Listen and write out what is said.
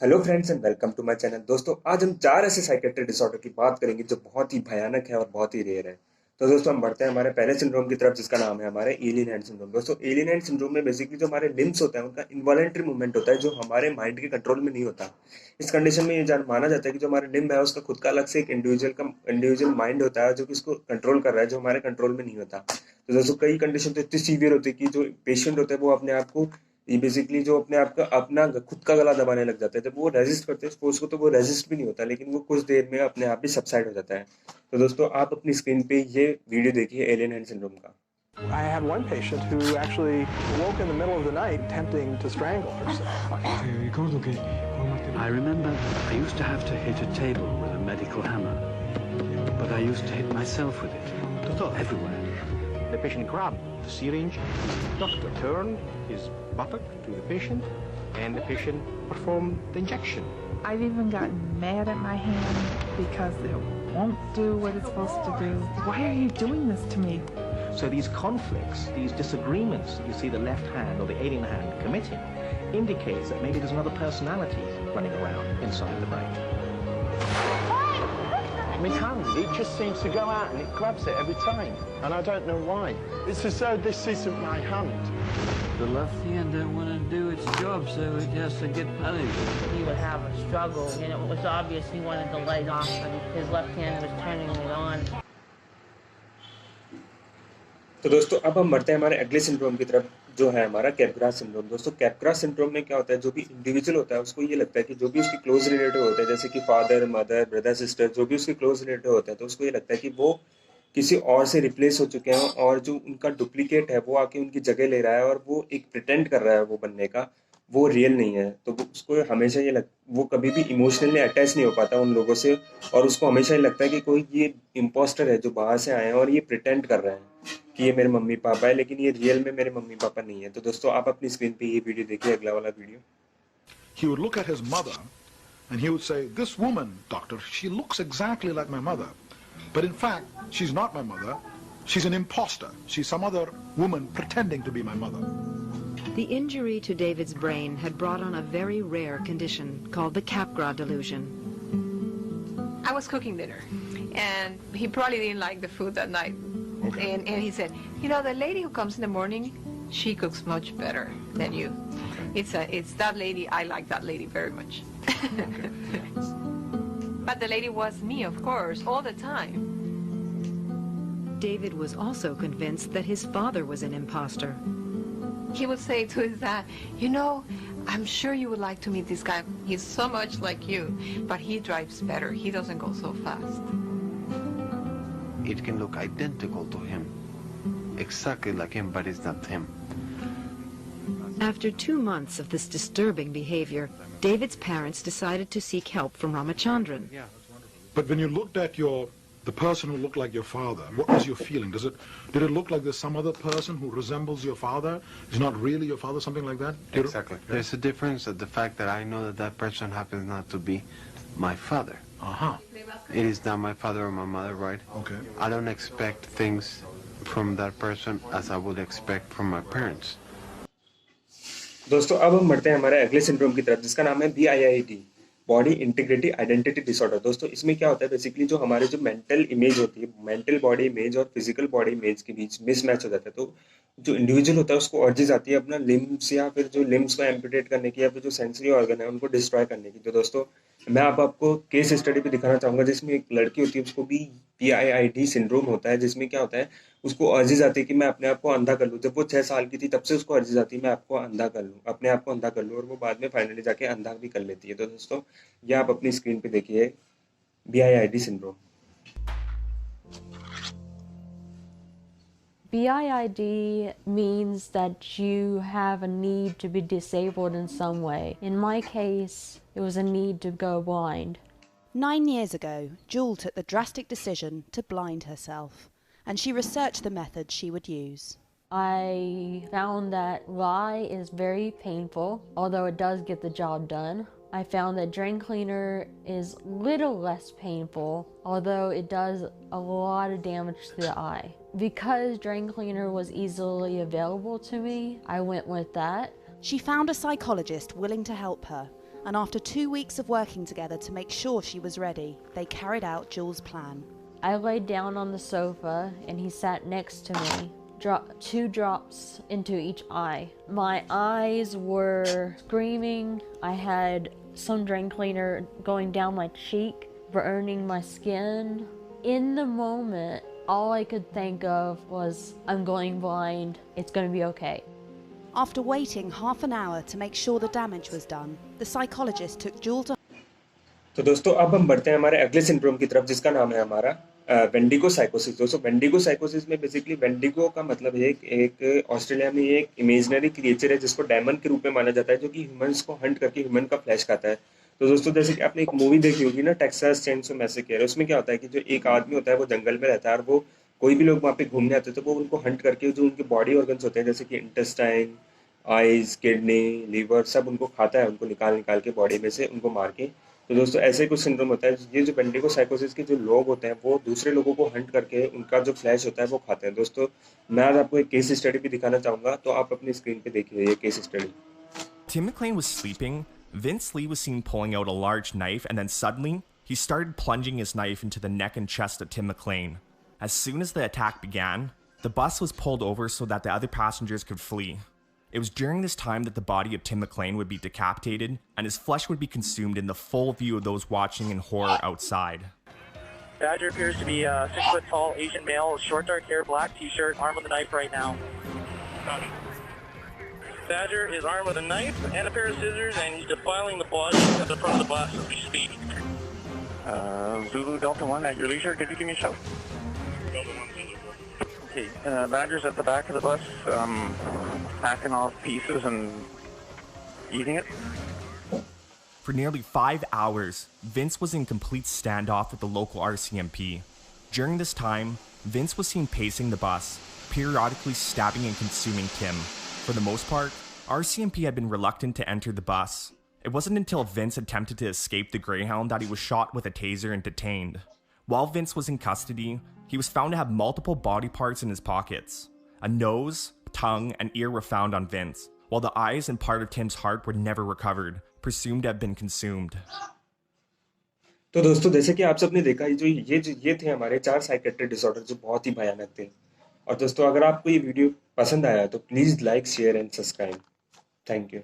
Hello friends and welcome to my channel. दोस्तों आज हम चार ऐसे साइकेट्रिक डिसऑर्डर की बात करेंगे जो बहुत ही भयानक है और बहुत ही रेयर है। तो दोस्तों हम बढ़ते हैं हमारे पहले सिंड्रोम की तरफ जिसका नाम है हमारे एलियन हैंड सिंड्रोम। दोस्तों एलियन हैंड सिंड्रोम में बेसिकली जो हमारे लिम्स होते हैं उनका इनवॉलेंट्री मूवमेंट होता है जो हमारे माइंड के कंट्रोल में नहीं होता। इस कंडीशन में ये जान माना जाता है कि जो हमारे लिम्ब है उसका खुद का अलग से एक इंडिविजुअल माइंड होता है जो कि इसको कंट्रोल कर रहा है, जो हमारे कंट्रोल में नहीं होता। तो दोस्तों कई कंडीशन तो इतनी सीवियर होती है कि जो पेशेंट होते हैं वो अपने आप को ये बेसिकली जो अपने आप का अपना खुद का गला दबाने लग जाते हैं। जब वो रेजिस्ट करते हैं फोर्स को तो वो रेजिस्ट भी नहीं होता, लेकिन वो कुछ देर में अपने आप ही सबसाइड हो जाता है। तो दोस्तों आप अपनी स्क्रीन पे ये वीडियो देखिए एलियन हैंड सिंड्रोम का। I had one patient who actually woke in the middle of the night attempting to strangle herself. I remember I used to have to hit a table with a medical hammer, but I used to hit myself with it, everywhere. The patient grabbed the syringe. The doctor turned his buttock to the patient, and the patient performed the injection. I've even gotten mad at my hand because it won't do what it's supposed to do. Why are you doing this to me? So these conflicts, these disagreements you see the left hand or the alien hand committing indicates that maybe there's another personality running around inside the brain. My hand, it just seems to go out and it grabs it every time. And I don't know why. It's as though this isn't my hand. The left hand don't want to do its job, so it has to get punished. He would have a struggle, and it was obvious he wanted the light off, and his left hand was turning it on. तो दोस्तों अब हम बढ़ते हैं हमारे अगले syndrome की तरफ जो है हमारा कैपग्रास सिंड्रोम। दोस्तों कैपग्रास सिंड्रोम में क्या होता है, जो भी इंडिविजुअल होता है उसको ये लगता है कि जो भी उसके क्लोज रिलेटिव होते हैं, जैसे कि फादर मदर ब्रदर सिस्टर, जो भी उसके क्लोज रिलेटिव होते हैं, तो उसको ये लगता है कि वो किसी और से रिप्लेस हो चुके हैं और जो उनका डुप्लीकेट है वो आके उनकी जगह ले रहा है और वो एक प्रिटेंड कर रहा है वो बनने का, वो रियल नहीं है। तो उसको हमेशा वो कभी भी इमोशनली अटैच नहीं हो पाता उन लोगों से, और उसको हमेशा ये लगता है कि कोई ये इम्पोस्टर है जो बाहर से आए हैं और ये प्रिटेंड कर रहे हैं कि ये मेरे मम्मी पापा है, लेकिन ये रियल में मेरे मम्मी पापा नहीं है। तो दोस्तों आप अपनी स्क्रीन पे ये वीडियो देखिए, अगला वाला video. He would look at his mother and he would say, "This woman, doctor, she looks exactly like my mother. But in fact, she's not my mother. She's an imposter. She's some other woman pretending to be my mother." The injury to David's brain had brought on a very rare condition called the capgras delusion. I was cooking dinner, and he probably didn't like the food that night. Okay. And he said, "You know, the lady who comes in the morning, she cooks much better than you. Okay. It's that lady. I like that lady very much." But the lady was me, of course, all the time. David was also convinced that his father was an imposter. He would say to his dad, "You know, I'm sure you would like to meet this guy. He's so much like you, but he drives better. He doesn't go so fast." It can look identical to him, exactly like him, but it's not him. After 2 months of this disturbing behavior, David's parents decided to seek help from Ramachandran. But when you looked at the person who looked like your father, what was your feeling? Did it look like there's some other person who resembles your father? Is not really your father, something like that? Exactly. There's a difference at the fact that I know that that person happens not to be my father. Uh-huh. It is not my father or my mother, right? Okay. I don't expect things from that person as I would expect from my parents. दोस्तों अब हम बढ़ते हैं हमारे अगले syndrome की तरफ जिसका नाम है BIID, body integrity identity disorder. दोस्तों इसमें क्या होता है, बेसिकली जो हमारे जो मेंटल इमेज होती है, मेंटल बॉडी इमेज और फिजिकल बॉडी इमेज के बीच मिसमैच हो जाता है। तो जो इंडिविजुअल होता है उसको अर्जिज आती है अपना लिम्स या फिर जो लिम्स को एम्पुटेट करने की या फिर जो सेंसरी ऑर्गन है उनको डिस्ट्रॉय करने की। तो दोस्तों मैं आपको केस स्टडी पे दिखाना चाहूंगा जिसमें एक लड़की होती है, उसको भी PIID सिंड्रोम होता है, जिसमें क्या होता है उसको अर्जिज आती है कि मैं अपने आप को अंधा कर लूँ। जब वो 6 साल की थी तब से उसको अर्जिज आती है मैं आपको अंधा कर लूँ, अपने आप को अंधा कर लूँ, और वो बाद में फाइनली जाके अंधा भी कर लेती है। तो दोस्तों ये आप अपनी स्क्रीन पे देखिए BIID syndrome. BIID means that you have a need to be disabled in some way. In my case, it was a need to go blind. 9 years ago, Jewel took the drastic decision to blind herself, and she researched the methods she would use. I found that lye is very painful, although it does get the job done. I found that drain cleaner is little less painful, although it does a lot of damage to the eye. Because drain cleaner was easily available to me, I went with that. She found a psychologist willing to help her, and after 2 weeks of working together to make sure she was ready, they carried out Jules' plan. I laid down on the sofa and he sat next to me, 2 drops into each eye. My eyes were screaming. I had some drain cleaner going down my cheek, burning my skin. In the moment, all I could think of was, I'm going blind, it's going to be okay. After waiting half an hour to make sure the damage was done, the psychologist took Jules to... तो दोस्तों अब हम बढ़ते हैं हमारे अगले syndrome की तरफ, जिसका नाम है हमारा वेंडिगो साइकोसिस। दोस्तों वेंडिगो साइकोसिस में बेसिकली वेंडिगो का मतलब है एक ऑस्ट्रेलिया में एक इमेजिनरी क्रिएचर है जिसको डेमन के रूप में माना जाता है, जो कि ह्यूमंस को हंट करके ह्यूमन का फ्लैश खाता है। तो दोस्तों जैसे कि आपने एक मूवी देखी होगी ना, टेक्सास चेनसो मैसेकर, उसमें क्या होता है कि जो एक आदमी होता है वो जंगल में रहता है और वो कोई भी लोग वहाँ पे घूमने आते हैं तो वो उनको हंट करके जो उनके बॉडी ऑर्गन्स होते हैं जैसे कि इंटेस्टाइन, आइज, किडनी, लीवर, सब उनको खाता है, उनको निकाल निकाल के बॉडी में से उनको मार के। तो दोस्तों ऐसे कुछ सिंड्रोम होता है। ये जो वेंडिगो साइकोसिस के जो लोग होते हैं वो दूसरे लोगों को हंट करके उनका जो फ्लैश होता है वो खाते हैं। दोस्तों मैं आज आपको एक केस स्टडी भी दिखाना चाहूंगा, तो आप अपनी स्क्रीन पे देखिए ये case study. Tim McLean was sleeping. Vince Lee was seen pulling out a large knife, and then suddenly he started plunging his knife into the neck and chest of Tim McLean. As soon as the attack began, the bus was pulled over so that the other passengers could flee. It was during this time that the body of Tim McLean would be decapitated, and his flesh would be consumed in the full view of those watching in horror outside. Badger appears to be a 6 foot tall Asian male, short dark hair, black t-shirt, armed with a knife right now. Badger is armed with a knife and a pair of scissors, and he's defiling the body at the front of the bus as we speak. Zulu Delta 1 at your leisure, could you give me a shout? Okay, Badger's at the back of the bus, hacking off pieces and eating it. For nearly 5 hours, Vince was in complete standoff with the local RCMP. During this time, Vince was seen pacing the bus, periodically stabbing and consuming Tim. For the most part, RCMP had been reluctant to enter the bus. It wasn't until Vince attempted to escape the Greyhound that he was shot with a taser and detained. While Vince was in custody, he was found to have multiple body parts in his pockets. A nose, tongue, and ear were found on Vince, while the eyes and part of Tim's heart were never recovered, presumed to have been consumed. तो दोस्तों जैसे कि आप सबने देखा ये थे हमारे 4 साइकेट्रिक डिसऑर्डर जो बहुत ही भयानक थे। और दोस्तों अगर आपको ये वीडियो पसंद आया तो please like, share and subscribe. Thank you.